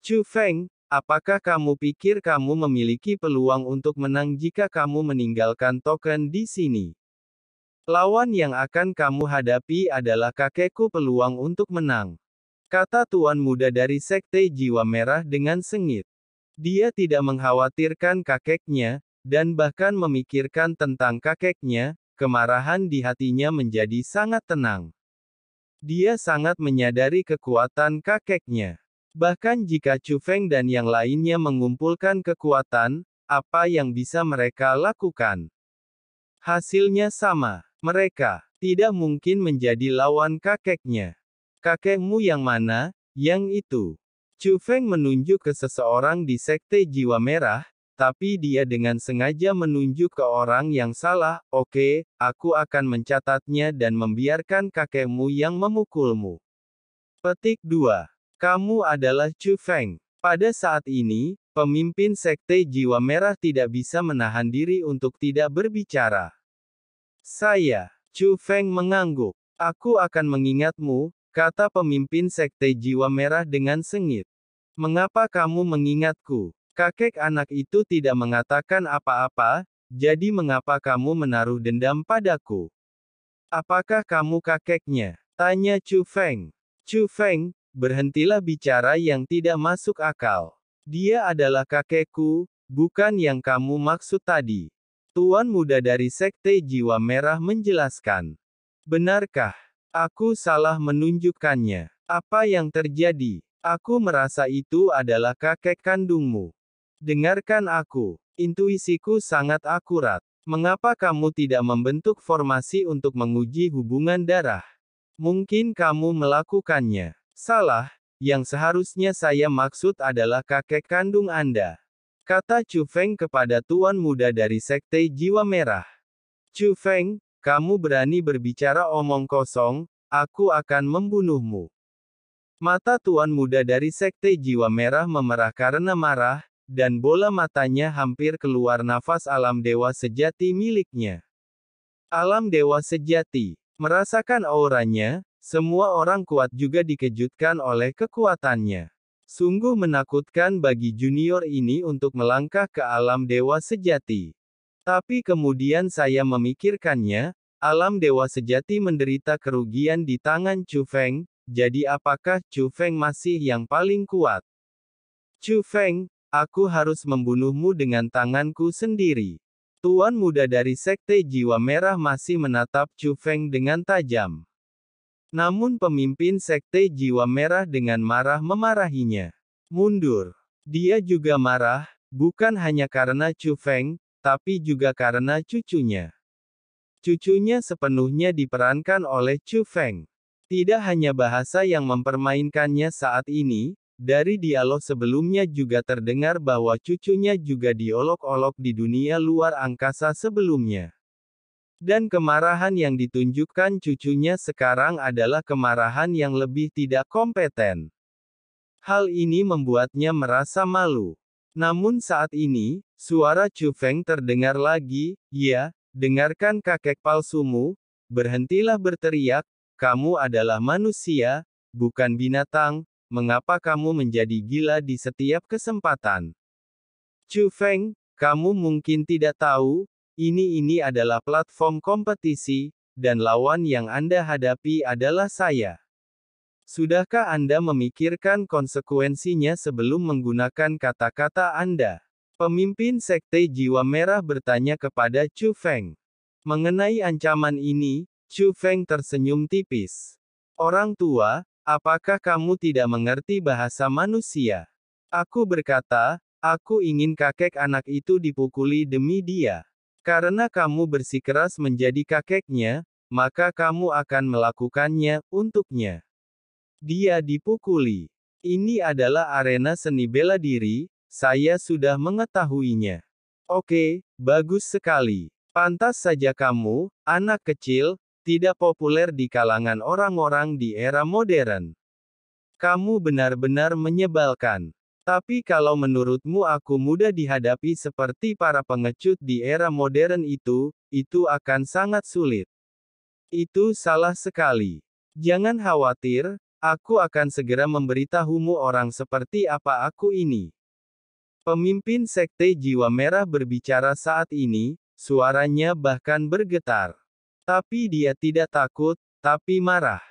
Chu Feng, apakah kamu pikir kamu memiliki peluang untuk menang jika kamu meninggalkan token di sini? Lawan yang akan kamu hadapi adalah kakekku peluang untuk menang. Kata tuan muda dari Sekte Jiwa Merah dengan sengit. Dia tidak mengkhawatirkan kakeknya, dan bahkan memikirkan tentang kakeknya, kemarahan di hatinya menjadi sangat tenang. Dia sangat menyadari kekuatan kakeknya. Bahkan jika Chu Feng dan yang lainnya mengumpulkan kekuatan, apa yang bisa mereka lakukan? Hasilnya sama. Mereka tidak mungkin menjadi lawan kakeknya. Kakekmu yang mana? Yang itu. Chu Feng menunjuk ke seseorang di Sekte Jiwa Merah, tapi dia dengan sengaja menunjuk ke orang yang salah. Oke, aku akan mencatatnya dan membiarkan kakekmu yang memukulmu. Petik 2. Kamu adalah Chu Feng. Pada saat ini, pemimpin Sekte Jiwa Merah tidak bisa menahan diri untuk tidak berbicara. Saya, Chu Feng mengangguk. Aku akan mengingatmu, kata pemimpin Sekte Jiwa Merah dengan sengit. Mengapa kamu mengingatku? Kakek anak itu tidak mengatakan apa-apa, jadi mengapa kamu menaruh dendam padaku? Apakah kamu kakeknya? Tanya Chu Feng. Chu Feng, berhentilah bicara yang tidak masuk akal. Dia adalah kakekku, bukan yang kamu maksud tadi. Tuan muda dari Sekte Jiwa Merah menjelaskan. Benarkah? Aku salah menunjukkannya. Apa yang terjadi? Aku merasa itu adalah kakek kandungmu. Dengarkan aku. Intuisiku sangat akurat. Mengapa kamu tidak membentuk formasi untuk menguji hubungan darah? Mungkin kamu melakukannya. Salah, yang seharusnya saya maksud adalah kakek kandung Anda. Kata Chu Feng kepada tuan muda dari Sekte Jiwa Merah. Chu Feng, kamu berani berbicara omong kosong, aku akan membunuhmu. Mata tuan muda dari Sekte Jiwa Merah memerah karena marah, dan bola matanya hampir keluar nafas alam dewa sejati miliknya. Alam dewa sejati. Merasakan auranya, semua orang kuat juga dikejutkan oleh kekuatannya. Sungguh menakutkan bagi junior ini untuk melangkah ke alam dewa sejati. Tapi kemudian saya memikirkannya, alam dewa sejati menderita kerugian di tangan Chu Feng, jadi apakah Chu Feng masih yang paling kuat? Chu Feng, aku harus membunuhmu dengan tanganku sendiri. Tuan muda dari Sekte Jiwa Merah masih menatap Chu Feng dengan tajam. Namun pemimpin Sekte Jiwa Merah dengan marah memarahinya. Mundur. Dia juga marah, bukan hanya karena Chu Feng, tapi juga karena cucunya. Cucunya sepenuhnya diperankan oleh Chu Feng. Tidak hanya bahasa yang mempermainkannya saat ini, dari dialog sebelumnya juga terdengar bahwa cucunya juga diolok-olok di dunia luar angkasa sebelumnya. Dan kemarahan yang ditunjukkan cucunya sekarang adalah kemarahan yang lebih tidak kompeten. Hal ini membuatnya merasa malu. Namun saat ini, suara Chu Feng terdengar lagi. Ya, dengarkan kakek palsumu, berhentilah berteriak, kamu adalah manusia, bukan binatang, mengapa kamu menjadi gila di setiap kesempatan? Chu Feng, kamu mungkin tidak tahu, ini adalah platform kompetisi, dan lawan yang Anda hadapi adalah saya. Sudahkah Anda memikirkan konsekuensinya sebelum menggunakan kata-kata Anda? Pemimpin Sekte Jiwa Merah bertanya kepada Chu Feng. Mengenai ancaman ini, Chu Feng tersenyum tipis. Orang tua, apakah kamu tidak mengerti bahasa manusia? Aku berkata, aku ingin kakek anak itu dipukuli demi dia. Karena kamu bersikeras menjadi kakeknya, maka kamu akan melakukannya untuknya. Dia dipukuli. Ini adalah arena seni bela diri, saya sudah mengetahuinya. Oke, bagus sekali. Pantas saja kamu, anak kecil, tidak populer di kalangan orang-orang di era modern. Kamu benar-benar menyebalkan. Tapi kalau menurutmu aku mudah dihadapi seperti para pengecut di era modern itu akan sangat sulit. Itu salah sekali. Jangan khawatir, Aku akan segera memberitahumu orang seperti apa aku ini. Pemimpin Sekte Jiwa Merah berbicara saat ini, suaranya bahkan bergetar. Tapi dia tidak takut, tapi marah.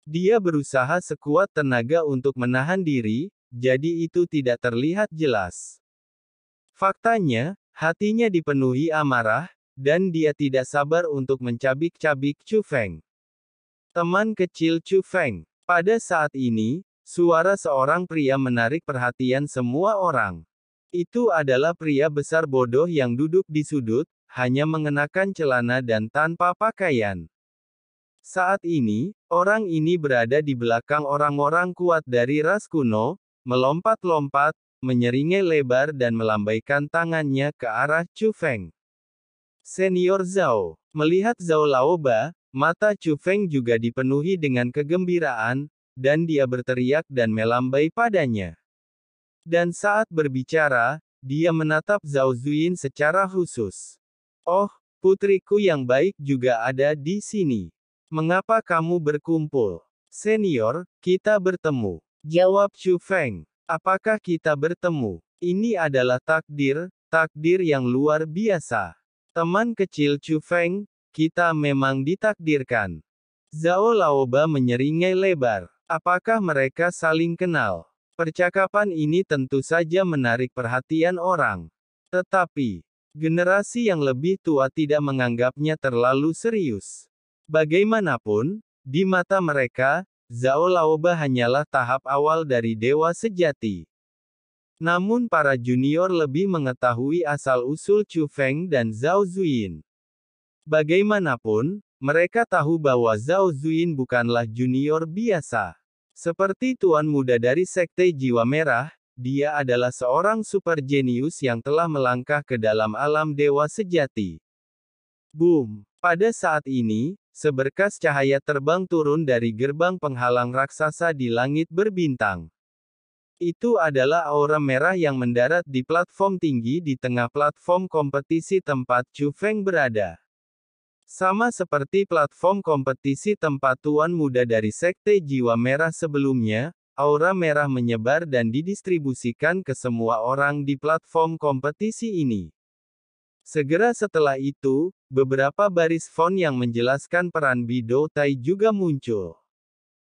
Dia berusaha sekuat tenaga untuk menahan diri, jadi itu tidak terlihat jelas. Faktanya, hatinya dipenuhi amarah, dan dia tidak sabar untuk mencabik-cabik Chu Feng. Teman kecil Chu Feng. Pada saat ini, suara seorang pria menarik perhatian semua orang. Itu adalah pria besar bodoh yang duduk di sudut, hanya mengenakan celana dan tanpa pakaian. Saat ini, orang ini berada di belakang orang-orang kuat dari ras kuno, melompat-lompat, menyeringai lebar dan melambaikan tangannya ke arah Chu Feng. Senior Zhao. Melihat Zhao Laoba, mata Chu Feng juga dipenuhi dengan kegembiraan, dan dia berteriak dan melambai padanya. Dan saat berbicara, dia menatap Zhao Zuyin secara khusus. Oh, putriku yang baik juga ada di sini. Mengapa kamu berkumpul? Senior, kita bertemu. Jawab Chu Feng. Apakah kita bertemu? Ini adalah takdir, takdir yang luar biasa. Teman kecil Chu Feng, kita memang ditakdirkan. Zhao Laoba menyeringai lebar. Apakah mereka saling kenal? Percakapan ini tentu saja menarik perhatian orang. Tetapi, generasi yang lebih tua tidak menganggapnya terlalu serius. Bagaimanapun, di mata mereka, Zhao Laoba hanyalah tahap awal dari dewa sejati. Namun para junior lebih mengetahui asal-usul Chu Feng dan Zhao Zuyin. Bagaimanapun, mereka tahu bahwa Zhao Zuyin bukanlah junior biasa. Seperti tuan muda dari Sekte Jiwa Merah, dia adalah seorang super jenius yang telah melangkah ke dalam alam dewa sejati. Boom! Pada saat ini, seberkas cahaya terbang turun dari gerbang penghalang raksasa di langit berbintang. Itu adalah aura merah yang mendarat di platform tinggi di tengah platform kompetisi tempat Chu Feng berada. Sama seperti platform kompetisi tempat tuan muda dari Sekte Jiwa Merah sebelumnya, aura merah menyebar dan didistribusikan ke semua orang di platform kompetisi ini. Segera setelah itu, beberapa baris font yang menjelaskan peran Bidou Tai juga muncul.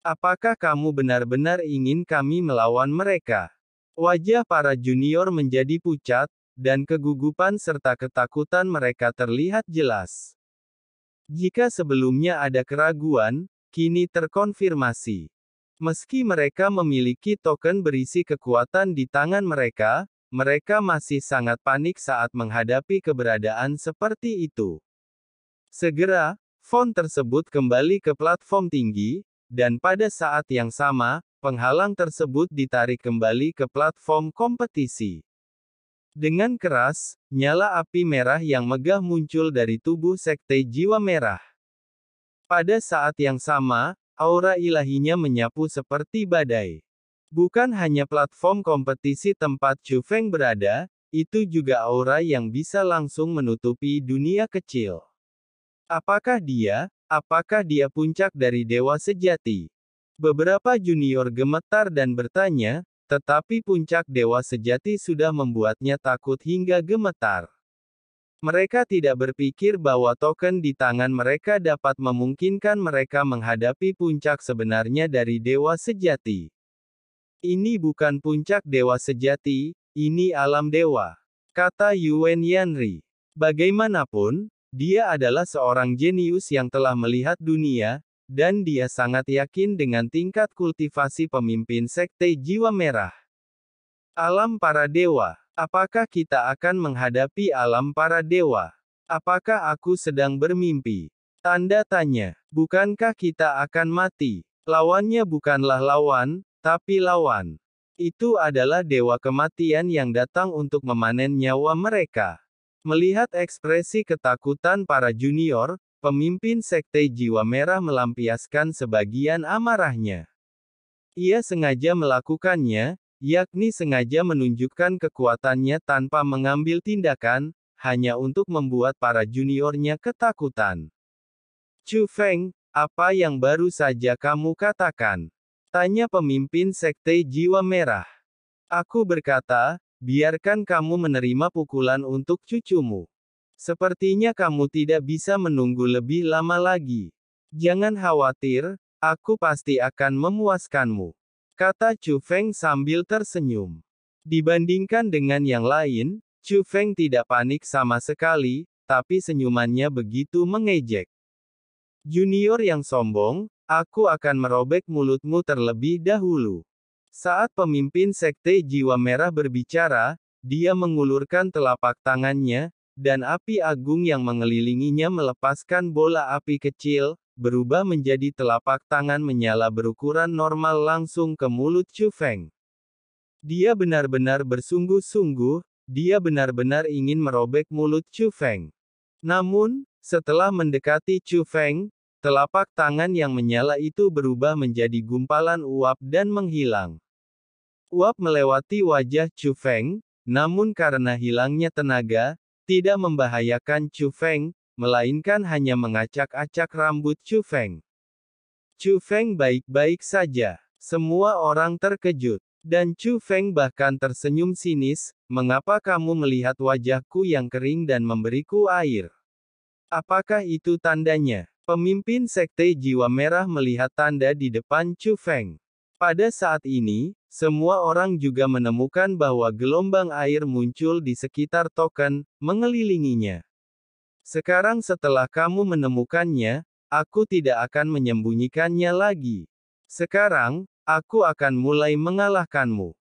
Apakah kamu benar-benar ingin kami melawan mereka? Wajah para junior menjadi pucat, dan kegugupan serta ketakutan mereka terlihat jelas. Jika sebelumnya ada keraguan, kini terkonfirmasi. Meski mereka memiliki token berisi kekuatan di tangan mereka, mereka masih sangat panik saat menghadapi keberadaan seperti itu. Segera, font tersebut kembali ke platform tinggi, dan pada saat yang sama, penghalang tersebut ditarik kembali ke platform kompetisi. Dengan keras, nyala api merah yang megah muncul dari tubuh Sekte Jiwa Merah. Pada saat yang sama, aura ilahinya menyapu seperti badai. Bukan hanya platform kompetisi tempat Chu Feng berada, itu juga aura yang bisa langsung menutupi dunia kecil. Apakah dia puncak dari dewa sejati? Beberapa junior gemetar dan bertanya, tetapi puncak dewa sejati sudah membuatnya takut hingga gemetar. Mereka tidak berpikir bahwa token di tangan mereka dapat memungkinkan mereka menghadapi puncak sebenarnya dari dewa sejati. Ini bukan puncak dewa sejati, ini alam dewa, kata Yuan Yanri. Bagaimanapun, dia adalah seorang jenius yang telah melihat dunia, dan dia sangat yakin dengan tingkat kultivasi pemimpin Sekte Jiwa Merah. Alam para dewa. Apakah kita akan menghadapi alam para dewa? Apakah aku sedang bermimpi? Tanda tanya. Bukankah kita akan mati? Lawannya bukanlah lawan, tapi lawan. Itu adalah dewa kematian yang datang untuk memanen nyawa mereka. Melihat ekspresi ketakutan para junior, pemimpin Sekte Jiwa Merah melampiaskan sebagian amarahnya. Ia sengaja melakukannya, yakni sengaja menunjukkan kekuatannya tanpa mengambil tindakan, hanya untuk membuat para juniornya ketakutan. Chu Feng, apa yang baru saja kamu katakan? Tanya pemimpin Sekte Jiwa Merah. Aku berkata, biarkan kamu menerima pukulan untuk cucumu. Sepertinya kamu tidak bisa menunggu lebih lama lagi. Jangan khawatir, aku pasti akan memuaskanmu. Kata Chu Feng sambil tersenyum. Dibandingkan dengan yang lain, Chu Feng tidak panik sama sekali, tapi senyumannya begitu mengejek. Junior yang sombong, aku akan merobek mulutmu terlebih dahulu. Saat pemimpin Sekte Jiwa Merah berbicara, dia mengulurkan telapak tangannya, dan api agung yang mengelilinginya melepaskan bola api kecil, berubah menjadi telapak tangan menyala berukuran normal langsung ke mulut Chu Feng. Dia benar-benar bersungguh-sungguh, dia benar-benar ingin merobek mulut Chu Feng. Namun, setelah mendekati Chu Feng, telapak tangan yang menyala itu berubah menjadi gumpalan uap dan menghilang. Uap melewati wajah Chu Feng, namun karena hilangnya tenaga, tidak membahayakan Chu Feng, melainkan hanya mengacak-acak rambut Chu Feng. Chu Feng baik-baik saja. Semua orang terkejut. Dan Chu Feng bahkan tersenyum sinis, mengapa kamu melihat wajahku yang kering dan memberiku air? Apakah itu tandanya? Pemimpin Sekte Jiwa Merah melihat tanda di depan Chu Feng. Pada saat ini, semua orang juga menemukan bahwa gelombang air muncul di sekitar token, mengelilinginya. Sekarang setelah kamu menemukannya, aku tidak akan menyembunyikannya lagi. Sekarang, aku akan mulai mengalahkanmu.